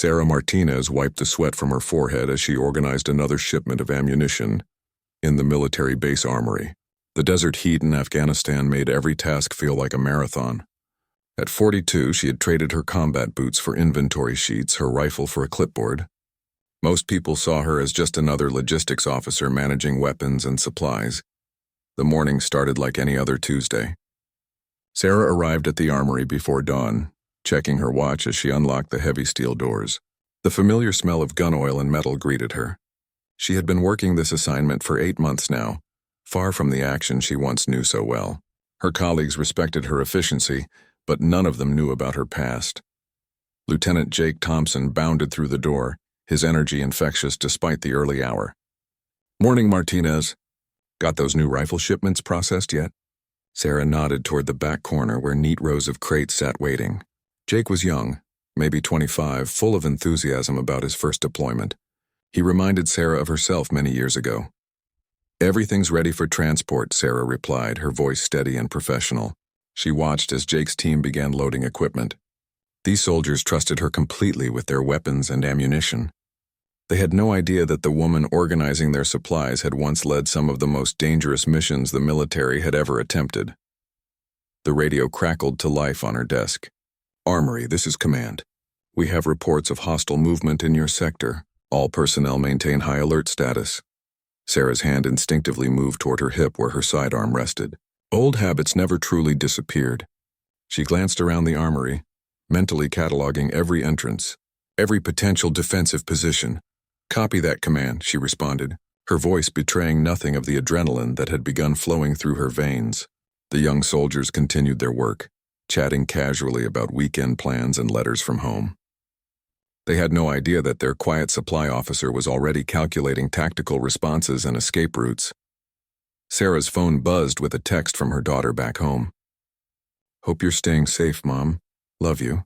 Sarah Martinez wiped the sweat from her forehead as she organized another shipment of ammunition in the military base Armory. The desert heat in Afghanistan made every task feel like a marathon. At 42, she had traded her combat boots for inventory sheets, her rifle for a clipboard. Most people saw her as just another logistics officer managing weapons and supplies. The morning started like any other Tuesday. Sarah arrived at the Armory before dawn, checking her watch as she unlocked the heavy steel doors. The familiar smell of gun oil and metal greeted her. She had been working this assignment for 8 months now, far from the action she once knew so well. Her colleagues respected her efficiency, but none of them knew about her past. Lieutenant Jake Thompson bounded through the door, his energy infectious despite the early hour. "Morning, Martinez. Got those new rifle shipments processed yet?" Sarah nodded toward the back corner where neat rows of crates sat waiting. Jake was young, maybe 25, full of enthusiasm about his first deployment. He reminded Sarah of herself many years ago. "Everything's ready for transport," Sarah replied, her voice steady and professional. She watched as Jake's team began loading equipment. These soldiers trusted her completely with their weapons and ammunition. They had no idea that the woman organizing their supplies had once led some of the most dangerous missions the military had ever attempted. The radio crackled to life on her desk. "Armory, this is command. We have reports of hostile movement in your sector. All personnel maintain high alert status." Sarah's hand instinctively moved toward her hip where her sidearm rested. Old habits never truly disappeared. She glanced around the Armory, mentally cataloging every entrance, every potential defensive position. "Copy that, command," she responded, her voice betraying nothing of the adrenaline that had begun flowing through her veins. The young soldiers continued their work, chatting casually about weekend plans and letters from home. They had no idea that their quiet supply officer was already calculating tactical responses and escape routes. Sarah's phone buzzed with a text from her daughter back home. "Hope you're staying safe, Mom. Love you."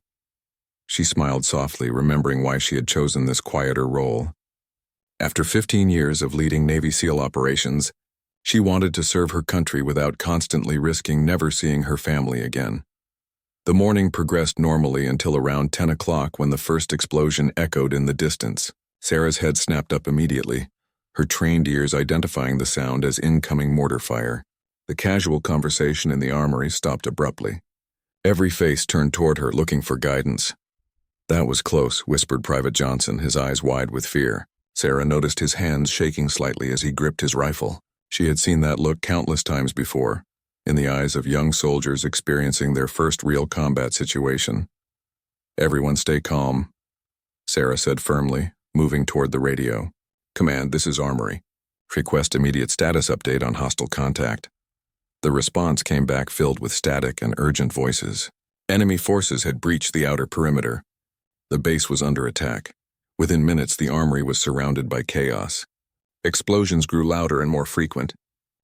She smiled softly, remembering why she had chosen this quieter role. After 15 years of leading Navy SEAL operations, she wanted to serve her country without constantly risking never seeing her family again. The morning progressed normally until around 10 o'clock when the first explosion echoed in the distance. Sarah's head snapped up immediately, her trained ears identifying the sound as incoming mortar fire. The casual conversation in the Armory stopped abruptly. Every face turned toward her, looking for guidance. "That was close," whispered Private Johnson, his eyes wide with fear. Sarah noticed his hands shaking slightly as he gripped his rifle. She had seen that look countless times before, in the eyes of young soldiers experiencing their first real combat situation. "Everyone stay calm," Sarah said firmly, moving toward the radio. "Command, this is Armory. Request immediate status update on hostile contact." The response came back filled with static and urgent voices. Enemy forces had breached the outer perimeter. The base was under attack. Within minutes, the Armory was surrounded by chaos. Explosions grew louder and more frequent.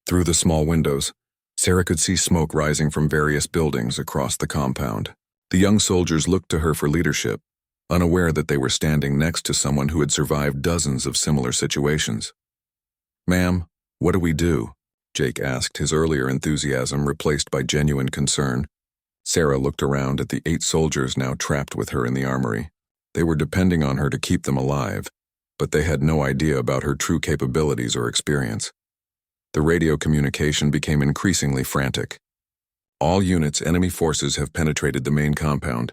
Through the small windows, Sarah could see smoke rising from various buildings across the compound. The young soldiers looked to her for leadership, unaware that they were standing next to someone who had survived dozens of similar situations. "Ma'am, what do we do?" Jake asked, his earlier enthusiasm replaced by genuine concern. Sarah looked around at the 8 soldiers now trapped with her in the Armory. They were depending on her to keep them alive, but they had no idea about her true capabilities or experience. The radio communication became increasingly frantic. "All units, enemy forces have penetrated the main compound.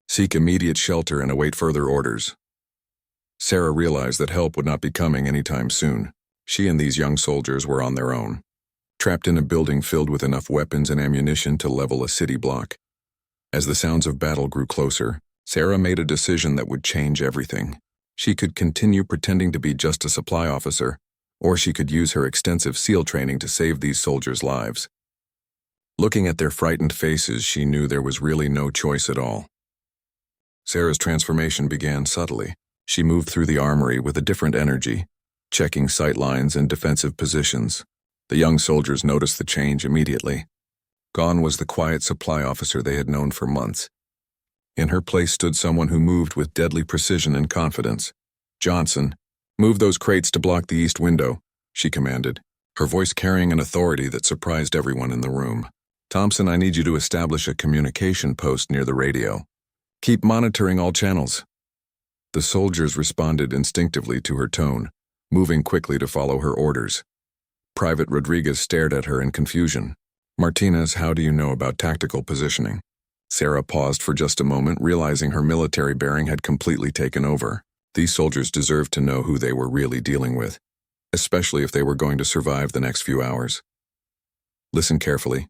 Seek immediate shelter and await further orders." Sarah realized that help would not be coming anytime soon. She and these young soldiers were on their own, trapped in a building filled with enough weapons and ammunition to level a city block. As the sounds of battle grew closer, Sarah made a decision that would change everything. She could continue pretending to be just a supply officer, or she could use her extensive SEAL training to save these soldiers' lives. Looking at their frightened faces, she knew there was really no choice at all. Sarah's transformation began subtly. She moved through the Armory with a different energy, checking sight lines and defensive positions. The young soldiers noticed the change immediately. Gone was the quiet supply officer they had known for months. In her place stood someone who moved with deadly precision and confidence. "Johnson, move those crates to block the east window," she commanded, her voice carrying an authority that surprised everyone in the room. "Thompson, I need you to establish a communication post near the radio. Keep monitoring all channels." The soldiers responded instinctively to her tone, moving quickly to follow her orders. Private Rodriguez stared at her in confusion. "Martinez, how do you know about tactical positioning?" Sarah paused for just a moment, realizing her military bearing had completely taken over. These soldiers deserved to know who they were really dealing with, especially if they were going to survive the next few hours. "Listen carefully,"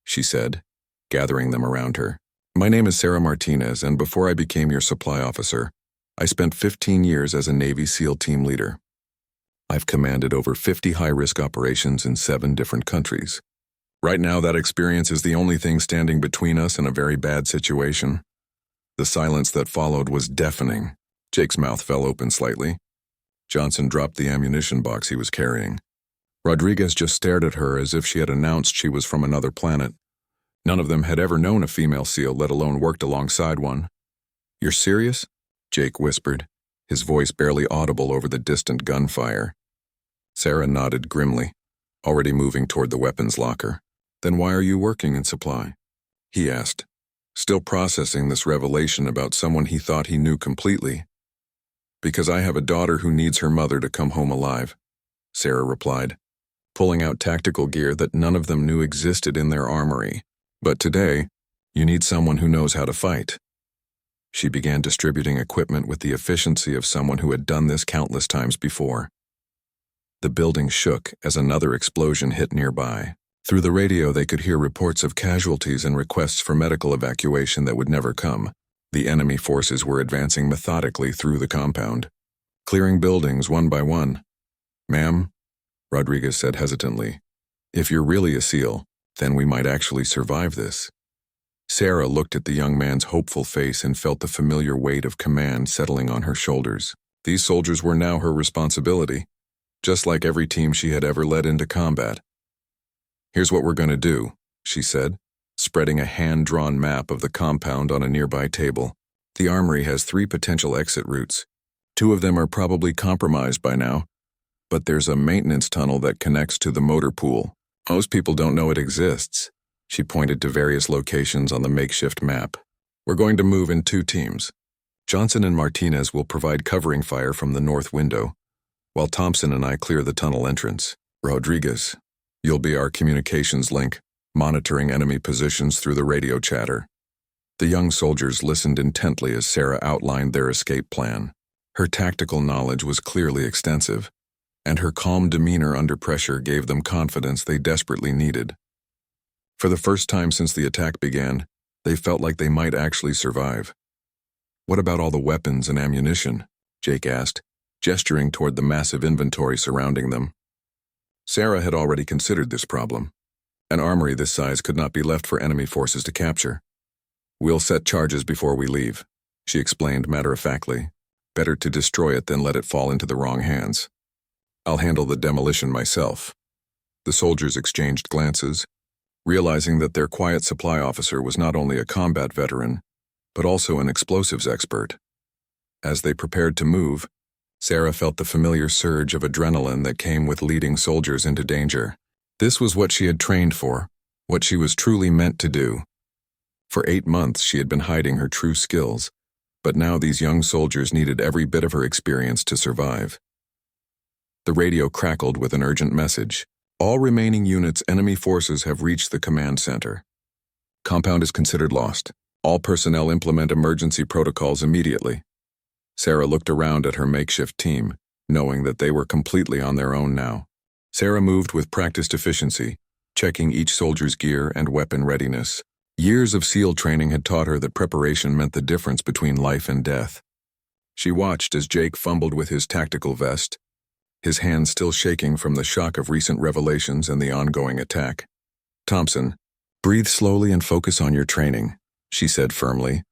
she said, gathering them around her. "My name is Sarah Martinez, and before I became your supply officer, I spent 15 years as a Navy SEAL team leader. I've commanded over 50 high-risk operations in 7 different countries. Right now, that experience is the only thing standing between us in a very bad situation." The silence that followed was deafening. Jake's mouth fell open slightly. Johnson dropped the ammunition box he was carrying. Rodriguez just stared at her as if she had announced she was from another planet. None of them had ever known a female SEAL, let alone worked alongside one. "You're serious?" Jake whispered, his voice barely audible over the distant gunfire. Sarah nodded grimly, already moving toward the weapons locker. "Then why are you working in supply?" he asked, still processing this revelation about someone he thought he knew completely. "Because I have a daughter who needs her mother to come home alive," Sarah replied, pulling out tactical gear that none of them knew existed in their armory. "But today, you need someone who knows how to fight." She began distributing equipment with the efficiency of someone who had done this countless times before. The building shook as another explosion hit nearby. Through the radio, they could hear reports of casualties and requests for medical evacuation that would never come. The enemy forces were advancing methodically through the compound, clearing buildings one by one. "Ma'am," Rodriguez said hesitantly, "if you're really a SEAL, then we might actually survive this." Sarah looked at the young man's hopeful face and felt the familiar weight of command settling on her shoulders. These soldiers were now her responsibility, just like every team she had ever led into combat. "Here's what we're going to do," she said, spreading a hand-drawn map of the compound on a nearby table. "The armory has 3 potential exit routes. 2 of them are probably compromised by now, but there's a maintenance tunnel that connects to the motor pool. Most people don't know it exists." She pointed to various locations on the makeshift map. "We're going to move in 2 teams. Johnson and Martinez will provide covering fire from the north window, while Thompson and I clear the tunnel entrance. Rodriguez, you'll be our communications link, monitoring enemy positions through the radio chatter." The young soldiers listened intently as Sarah outlined their escape plan. Her tactical knowledge was clearly extensive, and her calm demeanor under pressure gave them confidence they desperately needed. For the first time since the attack began, they felt like they might actually survive. "What about all the weapons and ammunition?" Jake asked, gesturing toward the massive inventory surrounding them. Sarah had already considered this problem. An armory this size could not be left for enemy forces to capture. "We'll set charges before we leave," she explained matter-of-factly. "Better to destroy it than let it fall into the wrong hands. I'll handle the demolition myself." The soldiers exchanged glances, realizing that their quiet supply officer was not only a combat veteran, but also an explosives expert. As they prepared to move, Sarah felt the familiar surge of adrenaline that came with leading soldiers into danger. This was what she had trained for, what she was truly meant to do. For 8 months she had been hiding her true skills, but now these young soldiers needed every bit of her experience to survive. The radio crackled with an urgent message. "All remaining units, enemy forces have reached the command center. Compound is considered lost. All personnel implement emergency protocols immediately." Sarah looked around at her makeshift team, knowing that they were completely on their own now. Sarah moved with practiced efficiency, checking each soldier's gear and weapon readiness. Years of SEAL training had taught her that preparation meant the difference between life and death. She watched as Jake fumbled with his tactical vest, his hands still shaking from the shock of recent revelations and the ongoing attack. "Thompson, breathe slowly and focus on your training," she said firmly,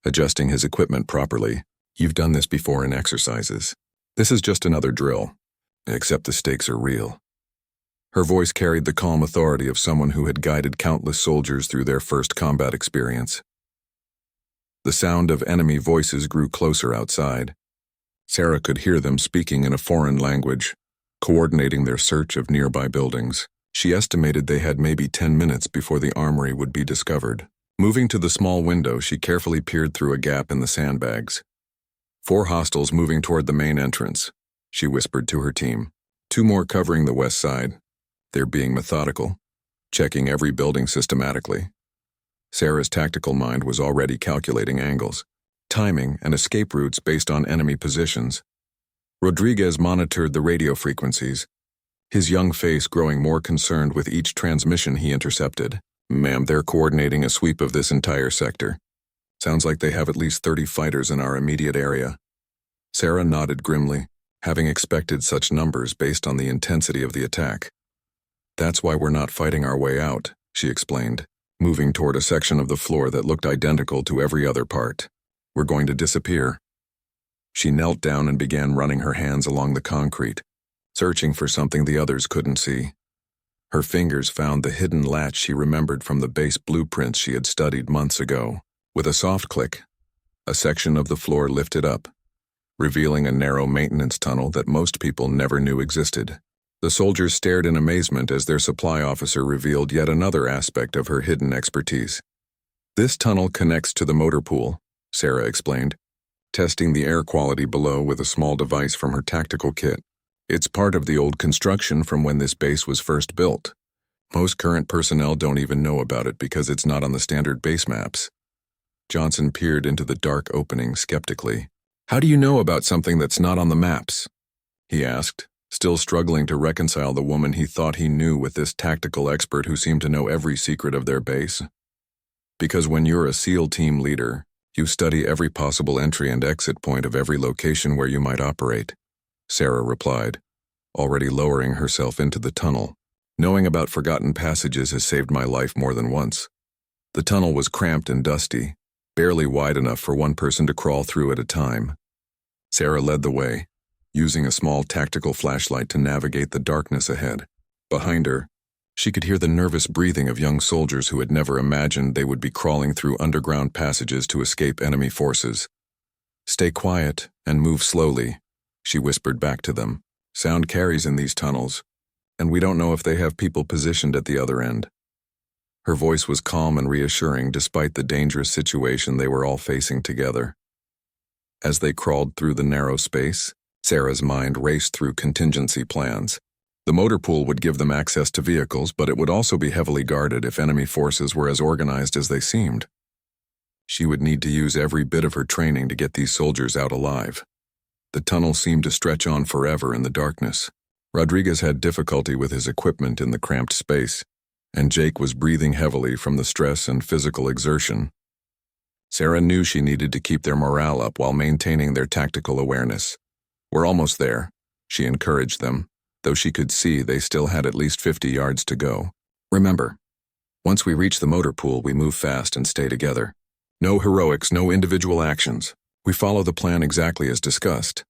adjusting his equipment properly. "You've done this before in exercises. This is just another drill, except the stakes are real." Her voice carried the calm authority of someone who had guided countless soldiers through their first combat experience. The sound of enemy voices grew closer outside. Sarah could hear them speaking in a foreign language, coordinating their search of nearby buildings. She estimated they had maybe 10 minutes before the armory would be discovered. Moving to the small window, she carefully peered through a gap in the sandbags. 4 hostiles moving toward the main entrance, she whispered to her team. 2 more covering the west side. They're being methodical, checking every building systematically. Sarah's tactical mind was already calculating angles, timing, and escape routes based on enemy positions. Rodriguez monitored the radio frequencies, his young face growing more concerned with each transmission he intercepted. Ma'am, they're coordinating a sweep of this entire sector. Sounds like they have at least 30 fighters in our immediate area. Sarah nodded grimly, having expected such numbers based on the intensity of the attack. That's why we're not fighting our way out, she explained, moving toward a section of the floor that looked identical to every other part. We're going to disappear. She knelt down and began running her hands along the concrete, searching for something the others couldn't see. Her fingers found the hidden latch she remembered from the base blueprints she had studied months ago. With a soft click, a section of the floor lifted up, revealing a narrow maintenance tunnel that most people never knew existed. The soldiers stared in amazement as their supply officer revealed yet another aspect of her hidden expertise. This tunnel connects to the motor pool, Sarah explained, testing the air quality below with a small device from her tactical kit. It's part of the old construction from when this base was first built. Most current personnel don't even know about it because it's not on the standard base maps. Johnson peered into the dark opening skeptically. How do you know about something that's not on the maps? He asked, still struggling to reconcile the woman he thought he knew with this tactical expert who seemed to know every secret of their base. Because when you're a SEAL team leader, you study every possible entry and exit point of every location where you might operate, Sarah replied, already lowering herself into the tunnel. Knowing about forgotten passages has saved my life more than once. The tunnel was cramped and dusty, barely wide enough for one person to crawl through at a time. Sarah led the way, using a small tactical flashlight to navigate the darkness ahead. Behind her, she could hear the nervous breathing of young soldiers who had never imagined they would be crawling through underground passages to escape enemy forces. Stay quiet and move slowly, she whispered back to them. Sound carries in these tunnels, and we don't know if they have people positioned at the other end. Her voice was calm and reassuring despite the dangerous situation they were all facing together. As they crawled through the narrow space, Sarah's mind raced through contingency plans. The motor pool would give them access to vehicles, but it would also be heavily guarded if enemy forces were as organized as they seemed. She would need to use every bit of her training to get these soldiers out alive. The tunnel seemed to stretch on forever in the darkness. Rodriguez had difficulty with his equipment in the cramped space, and Jake was breathing heavily from the stress and physical exertion. Sarah knew she needed to keep their morale up while maintaining their tactical awareness. We're almost there, she encouraged them, though she could see they still had at least 50 yards to go. Remember, once we reach the motor pool, we move fast and stay together. No heroics, no individual actions. We follow the plan exactly as discussed.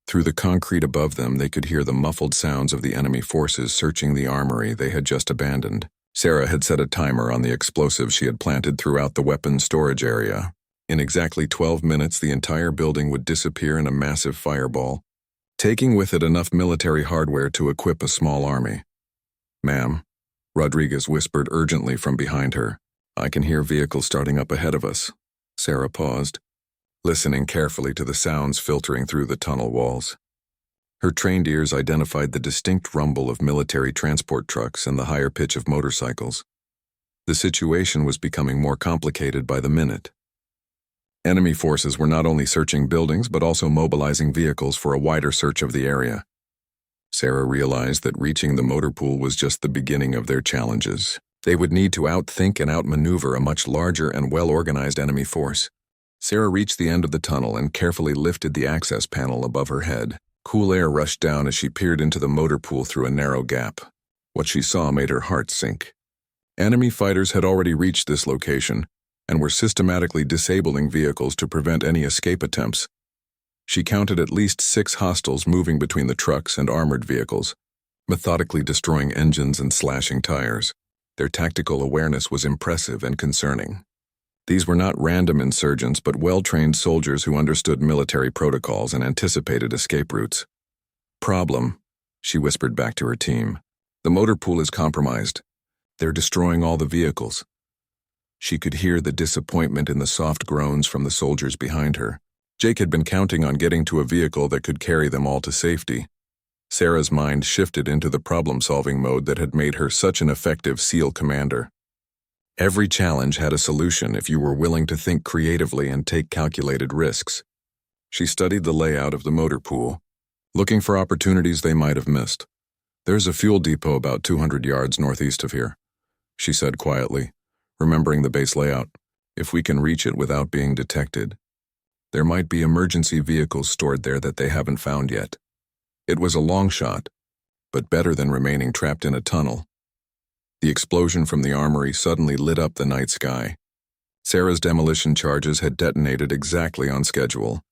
Through the concrete above them, they could hear the muffled sounds of the enemy forces searching the armory they had just abandoned. Sarah had set a timer on the explosives she had planted throughout the weapons storage area. In exactly 12 minutes, the entire building would disappear in a massive fireball, taking with it enough military hardware to equip a small army. Ma'am, Rodriguez whispered urgently from behind her. I can hear vehicles starting up ahead of us. Sarah paused, listening carefully to the sounds filtering through the tunnel walls. Her trained ears identified the distinct rumble of military transport trucks and the higher pitch of motorcycles. The situation was becoming more complicated by the minute. Enemy forces were not only searching buildings but also mobilizing vehicles for a wider search of the area. Sarah realized that reaching the motor pool was just the beginning of their challenges. They would need to outthink and outmaneuver a much larger and well-organized enemy force. Sarah reached the end of the tunnel and carefully lifted the access panel above her head. Cool air rushed down as she peered into the motor pool through a narrow gap. What she saw made her heart sink. Enemy fighters had already reached this location and were systematically disabling vehicles to prevent any escape attempts. She counted at least 6 hostiles moving between the trucks and armored vehicles, methodically destroying engines and slashing tires. Their tactical awareness was impressive and concerning. These were not random insurgents but well-trained soldiers who understood military protocols and anticipated escape routes. Problem, she whispered back to her team. The motor pool is compromised. They're destroying all the vehicles. She could hear the disappointment in the soft groans from the soldiers behind her. Jake had been counting on getting to a vehicle that could carry them all to safety. Sarah's mind shifted into the problem-solving mode that had made her such an effective SEAL commander. Every challenge had a solution if you were willing to think creatively and take calculated risks. She studied the layout of the motor pool, looking for opportunities they might have missed. "There's a fuel depot about 200 yards northeast of here," she said quietly, remembering the base layout. "If we can reach it without being detected, there might be emergency vehicles stored there that they haven't found yet." It was a long shot, but better than remaining trapped in a tunnel. The explosion from the armory suddenly lit up the night sky. Sarah's demolition charges had detonated exactly on schedule,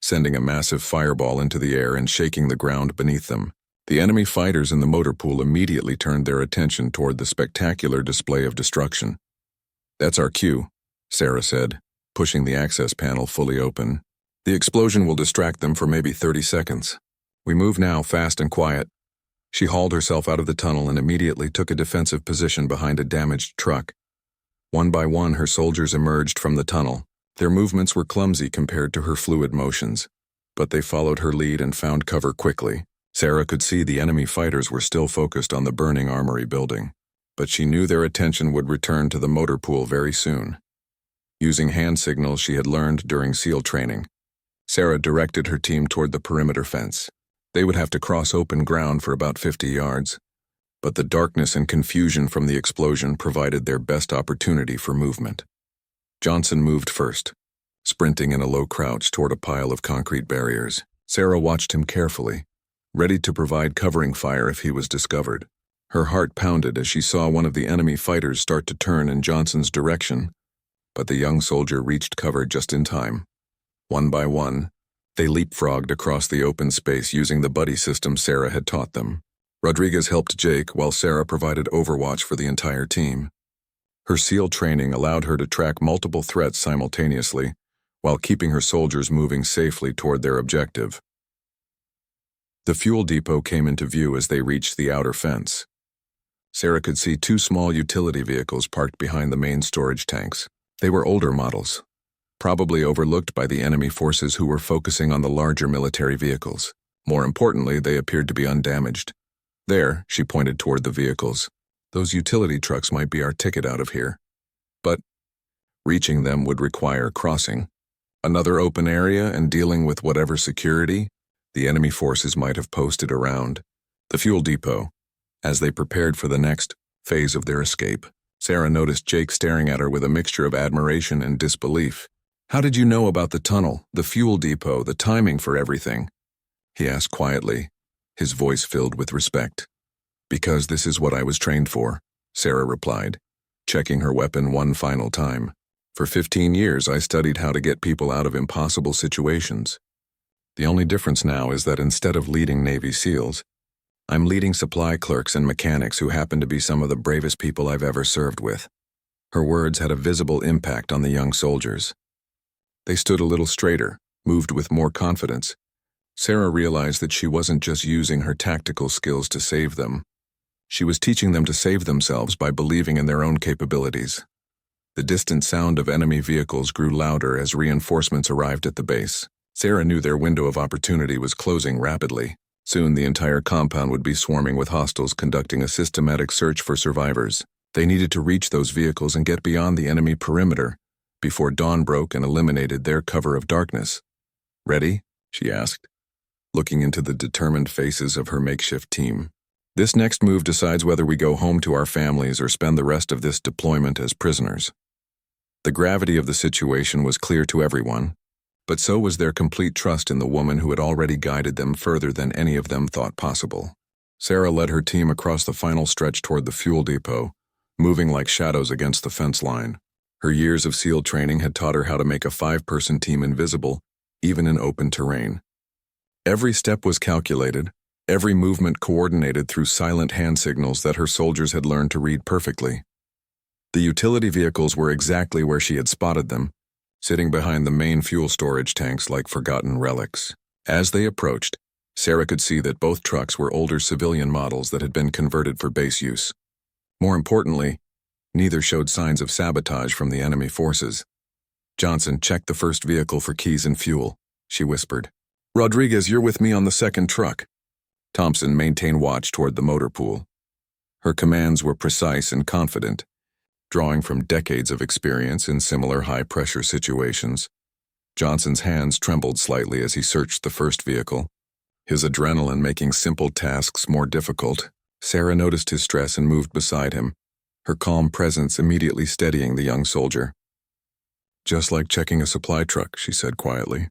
sending a massive fireball into the air and shaking the ground beneath them. The enemy fighters in the motor pool immediately turned their attention toward the spectacular display of destruction. "That's our cue," Sarah said, pushing the access panel fully open. "The explosion will distract them for maybe 30 seconds. We move now, fast and quiet." She hauled herself out of the tunnel and immediately took a defensive position behind a damaged truck. One by one, her soldiers emerged from the tunnel. Their movements were clumsy compared to her fluid motions, but they followed her lead and found cover quickly. Sarah could see the enemy fighters were still focused on the burning armory building, but she knew their attention would return to the motor pool very soon. Using hand signals she had learned during SEAL training, Sarah directed her team toward the perimeter fence. They would have to cross open ground for about 50 yards, but the darkness and confusion from the explosion provided their best opportunity for movement. Johnson moved first, sprinting in a low crouch toward a pile of concrete barriers. Sarah watched him carefully, ready to provide covering fire if he was discovered. Her heart pounded as she saw one of the enemy fighters start to turn in Johnson's direction, but the young soldier reached cover just in time. One by one, they leapfrogged across the open space using the buddy system Sarah had taught them. Rodriguez helped Jake while Sarah provided overwatch for the entire team. Her SEAL training allowed her to track multiple threats simultaneously, while keeping her soldiers moving safely toward their objective. The fuel depot came into view as they reached the outer fence. Sarah could see two small utility vehicles parked behind the main storage tanks. They were older models, probably overlooked by the enemy forces who were focusing on the larger military vehicles. More importantly, they appeared to be undamaged. "There," she pointed toward the vehicles. "Those utility trucks might be our ticket out of here. But reaching them would require crossing another open area and dealing with whatever security the enemy forces might have posted around the fuel depot." As they prepared for the next phase of their escape, Sarah noticed Jake staring at her with a mixture of admiration and disbelief. "How did you know about the tunnel, the fuel depot, the timing for everything?" he asked quietly, his voice filled with respect. "Because this is what I was trained for," Sarah replied, checking her weapon one final time. "For 15 years, I studied how to get people out of impossible situations. The only difference now is that instead of leading Navy SEALs, I'm leading supply clerks and mechanics who happen to be some of the bravest people I've ever served with." Her words had a visible impact on the young soldiers. They stood a little straighter, moved with more confidence. Sarah realized that she wasn't just using her tactical skills to save them. She was teaching them to save themselves by believing in their own capabilities. The distant sound of enemy vehicles grew louder as reinforcements arrived at the base. Sarah knew their window of opportunity was closing rapidly. Soon the entire compound would be swarming with hostiles conducting a systematic search for survivors. They needed to reach those vehicles and get beyond the enemy perimeter before dawn broke and eliminated their cover of darkness. "Ready?" she asked, looking into the determined faces of her makeshift team. "This next move decides whether we go home to our families or spend the rest of this deployment as prisoners." The gravity of the situation was clear to everyone, but so was their complete trust in the woman who had already guided them further than any of them thought possible. Sarah led her team across the final stretch toward the fuel depot, moving like shadows against the fence line. Her years of SEAL training had taught her how to make a 5-person team invisible, even in open terrain. Every step was calculated, every movement coordinated through silent hand signals that her soldiers had learned to read perfectly. The utility vehicles were exactly where she had spotted them, sitting behind the main fuel storage tanks like forgotten relics. As they approached, Sarah could see that both trucks were older civilian models that had been converted for base use. More importantly, neither showed signs of sabotage from the enemy forces. "Johnson, check the first vehicle for keys and fuel," she whispered. Rodriguez, you're with me on the second truck. Thompson maintained watch toward the motor pool. Her commands were precise and confident, drawing from decades of experience in similar high-pressure situations. Johnson's hands trembled slightly as he searched the first vehicle, his adrenaline making simple tasks more difficult. Sarah noticed his stress and moved beside him, her calm presence immediately steadying the young soldier. Just like checking a supply truck, she said quietly.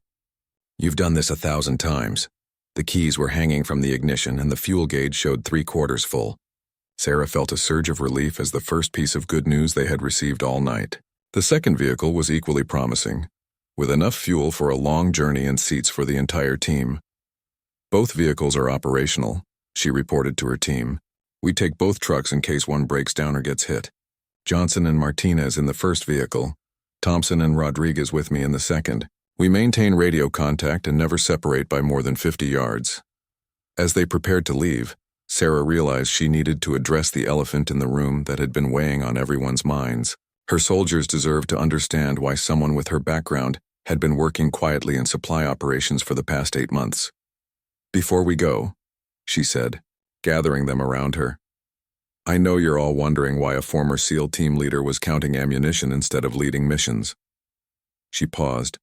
You've done this 1,000 times. The keys were hanging from the ignition and the fuel gauge showed 3/4 full. Sarah felt a surge of relief as the first piece of good news they had received all night. The second vehicle was equally promising, with enough fuel for a long journey and seats for the entire team. Both vehicles are operational, she reported to her team. We take both trucks in case one breaks down or gets hit. Johnson and Martinez in the first vehicle, Thompson and Rodriguez with me in the second. We maintain radio contact and never separate by more than 50 yards. As they prepared to leave, Sarah realized she needed to address the elephant in the room that had been weighing on everyone's minds. Her soldiers deserved to understand why someone with her background had been working quietly in supply operations for the past 8 months. Before we go, she said, gathering them around her, I know you're all wondering why a former SEAL team leader was counting ammunition instead of leading missions. She paused,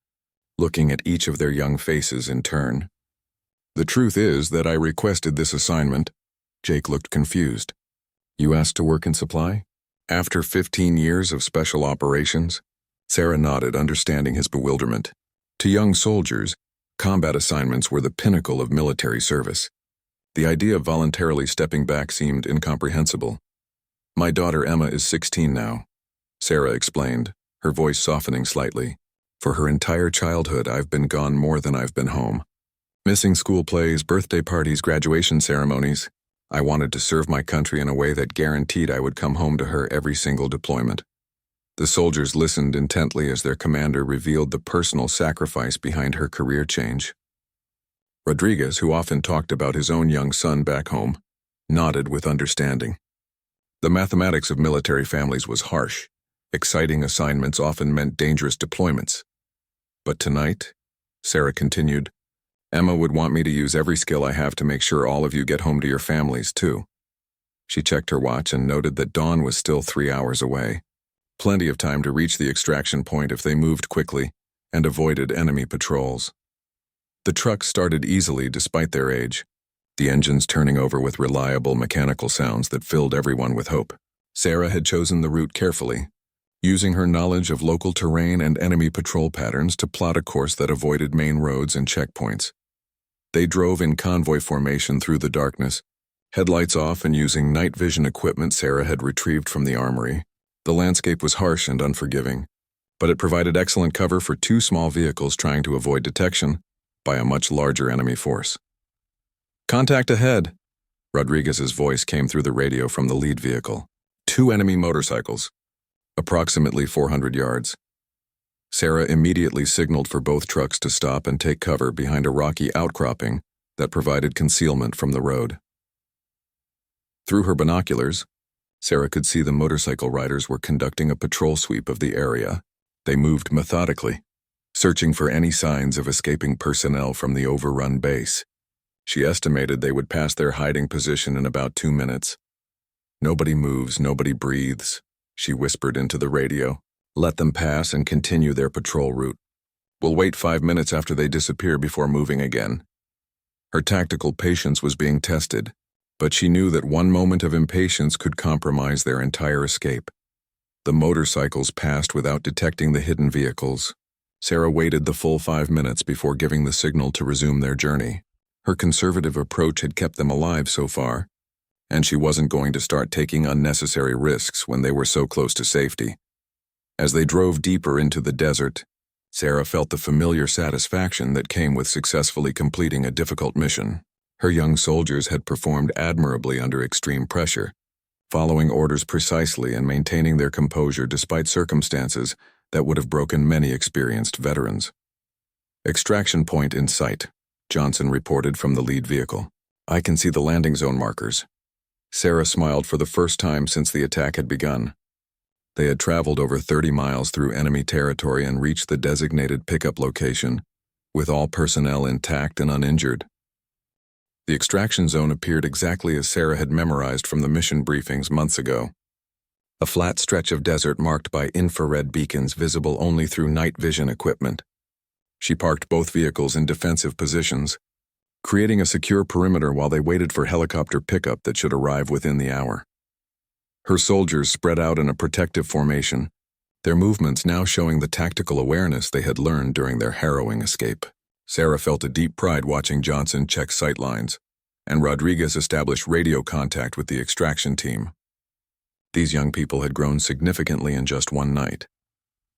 looking at each of their young faces in turn. The truth is that I requested this assignment. Jake looked confused. You asked to work in supply? After 15 years of special operations? Sarah nodded, understanding his bewilderment. To young soldiers, combat assignments were the pinnacle of military service. The idea of voluntarily stepping back seemed incomprehensible. My daughter Emma is 16 now, Sarah explained, her voice softening slightly. For her entire childhood, I've been gone more than I've been home. Missing school plays, birthday parties, graduation ceremonies. I wanted to serve my country in a way that guaranteed I would come home to her every single deployment. The soldiers listened intently as their commander revealed the personal sacrifice behind her career change. Rodriguez, who often talked about his own young son back home, nodded with understanding. The mathematics of military families was harsh. Exciting assignments often meant dangerous deployments. But tonight, Sarah continued, Emma would want me to use every skill I have to make sure all of you get home to your families, too. She checked her watch and noted that dawn was still 3 hours away. Plenty of time to reach the extraction point if they moved quickly and avoided enemy patrols. The trucks started easily despite their age, the engines turning over with reliable mechanical sounds that filled everyone with hope. Sarah had chosen the route carefully, using her knowledge of local terrain and enemy patrol patterns to plot a course that avoided main roads and checkpoints. They drove in convoy formation through the darkness, headlights off and using night vision equipment Sarah had retrieved from the Armory. The landscape was harsh and unforgiving, but it provided excellent cover for 2 small vehicles trying to avoid detection by a much larger enemy force. Contact ahead, Rodriguez's voice came through the radio from the lead vehicle. 2 enemy motorcycles, approximately 400 yards. Sarah immediately signaled for both trucks to stop and take cover behind a rocky outcropping that provided concealment from the road. Through her binoculars, Sarah could see the motorcycle riders were conducting a patrol sweep of the area. They moved methodically, searching for any signs of escaping personnel from the overrun base. She estimated they would pass their hiding position in about 2 minutes. Nobody moves, nobody breathes, she whispered into the radio. Let them pass and continue their patrol route. We'll wait 5 minutes after they disappear before moving again. Her tactical patience was being tested, but she knew that one moment of impatience could compromise their entire escape. The motorcycles passed without detecting the hidden vehicles. Sarah waited the full 5 minutes before giving the signal to resume their journey. Her conservative approach had kept them alive so far, and she wasn't going to start taking unnecessary risks when they were so close to safety. As they drove deeper into the desert, Sarah felt the familiar satisfaction that came with successfully completing a difficult mission. Her young soldiers had performed admirably under extreme pressure, following orders precisely and maintaining their composure despite circumstances that would have broken many experienced veterans. Extraction point in sight, Johnson reported from the lead vehicle. I can see the landing zone markers. Sarah smiled for the first time since the attack had begun. They had traveled over 30 miles through enemy territory and reached the designated pickup location with all personnel intact and uninjured. The extraction zone appeared exactly as Sarah had memorized from the mission briefings months ago. A flat stretch of desert marked by infrared beacons visible only through night vision equipment. She parked both vehicles in defensive positions, creating a secure perimeter while they waited for helicopter pickup that should arrive within the hour. Her soldiers spread out in a protective formation, their movements now showing the tactical awareness they had learned during their harrowing escape. Sarah felt a deep pride watching Johnson check sight lines, and Rodriguez establish radio contact with the extraction team. These young people had grown significantly in just one night.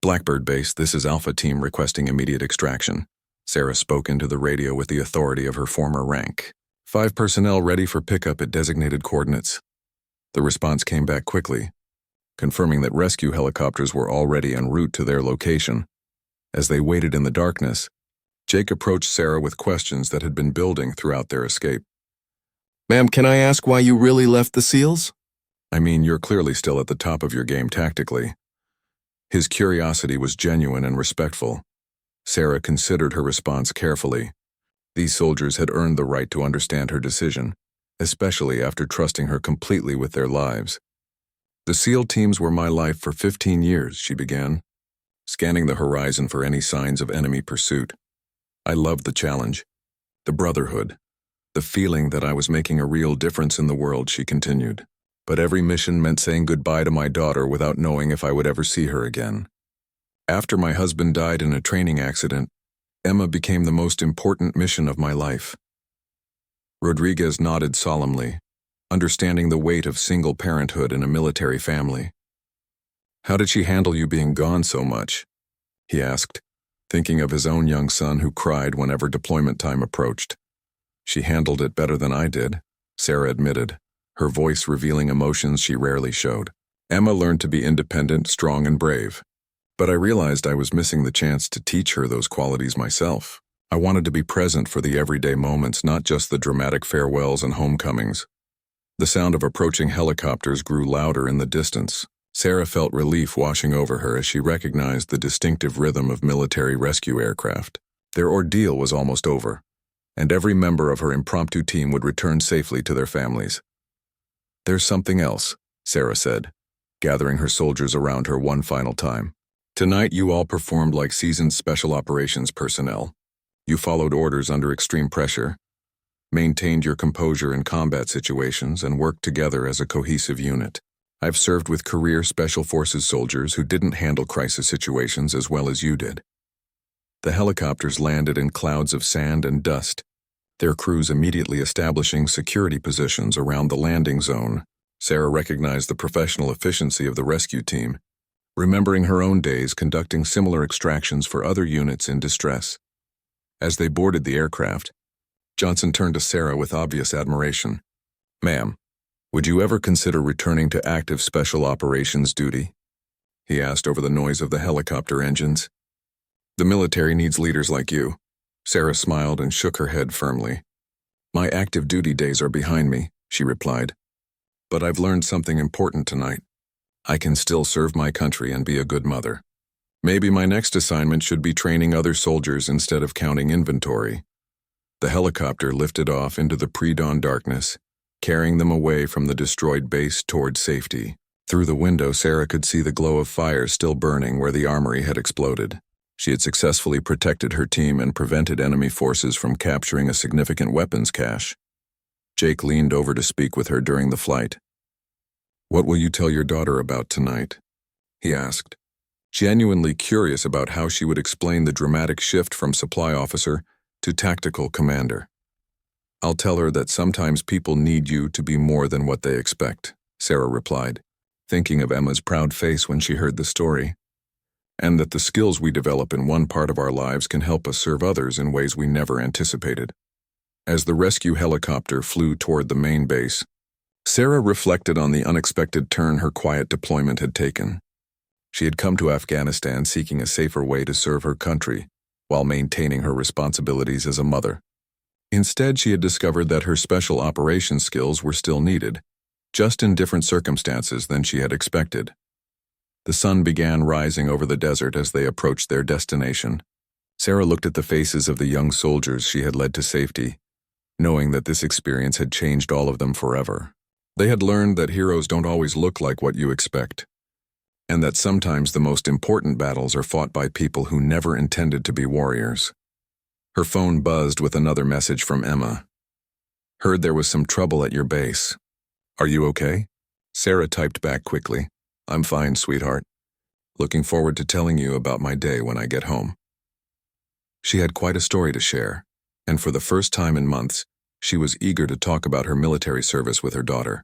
Blackbird Base, this is Alpha Team requesting immediate extraction. Sarah spoke into the radio with the authority of her former rank. 5 personnel ready for pickup at designated coordinates. The response came back quickly, confirming that rescue helicopters were already en route to their location. As they waited in the darkness, Jake approached Sarah with questions that had been building throughout their escape. Ma'am, can I ask why you really left the SEALs? I mean, you're clearly still at the top of your game tactically. His curiosity was genuine and respectful. Sarah considered her response carefully. These soldiers had earned the right to understand her decision, especially after trusting her completely with their lives. The SEAL teams were my life for 15 years, she began, scanning the horizon for any signs of enemy pursuit. I loved the challenge, the brotherhood, the feeling that I was making a real difference in the world, she continued. But every mission meant saying goodbye to my daughter without knowing if I would ever see her again. After my husband died in a training accident, Emma became the most important mission of my life. Rodriguez nodded solemnly, understanding the weight of single parenthood in a military family. How did she handle you being gone so much? He asked, thinking of his own young son who cried whenever deployment time approached. She handled it better than I did, Sarah admitted, her voice revealing emotions she rarely showed. Emma learned to be independent, strong, and brave. But I realized I was missing the chance to teach her those qualities myself. I wanted to be present for the everyday moments, not just the dramatic farewells and homecomings. The sound of approaching helicopters grew louder in the distance. Sarah felt relief washing over her as she recognized the distinctive rhythm of military rescue aircraft. Their ordeal was almost over, and every member of her impromptu team would return safely to their families. There's something else, Sarah said, gathering her soldiers around her one final time. Tonight you all performed like seasoned special operations personnel. You followed orders under extreme pressure, maintained your composure in combat situations, and worked together as a cohesive unit. I've served with career Special Forces soldiers who didn't handle crisis situations as well as you did. The helicopters landed in clouds of sand and dust, their crews immediately establishing security positions around the landing zone. Sarah recognized the professional efficiency of the rescue team, remembering her own days conducting similar extractions for other units in distress. As they boarded the aircraft, Johnson turned to Sarah with obvious admiration. Ma'am, would you ever consider returning to active special operations duty? He asked over the noise of the helicopter engines. The military needs leaders like you. Sarah smiled and shook her head firmly. My active duty days are behind me, she replied. But I've learned something important tonight. I can still serve my country and be a good mother. Maybe my next assignment should be training other soldiers instead of counting inventory. The helicopter lifted off into the pre-dawn darkness, carrying them away from the destroyed base toward safety. Through the window, Sarah could see the glow of fire still burning where the armory had exploded. She had successfully protected her team and prevented enemy forces from capturing a significant weapons cache. Jake leaned over to speak with her during the flight. What will you tell your daughter about tonight? He asked, genuinely curious about how she would explain the dramatic shift from supply officer to tactical commander. I'll tell her that sometimes people need you to be more than what they expect, Sarah replied, thinking of Emma's proud face when she heard the story, and that the skills we develop in one part of our lives can help us serve others in ways we never anticipated. As the rescue helicopter flew toward the main base, Sarah reflected on the unexpected turn her quiet deployment had taken. She had come to Afghanistan seeking a safer way to serve her country, while maintaining her responsibilities as a mother. Instead, she had discovered that her special operations skills were still needed, just in different circumstances than she had expected. The sun began rising over the desert as they approached their destination. Sarah looked at the faces of the young soldiers she had led to safety, knowing that this experience had changed all of them forever. They had learned that heroes don't always look like what you expect, and that sometimes the most important battles are fought by people who never intended to be warriors. Her phone buzzed with another message from Emma. "Heard there was some trouble at your base. Are you okay?" Sarah typed back quickly. "I'm fine, sweetheart. Looking forward to telling you about my day when I get home." She had quite a story to share, and for the first time in months, she was eager to talk about her military service with her daughter.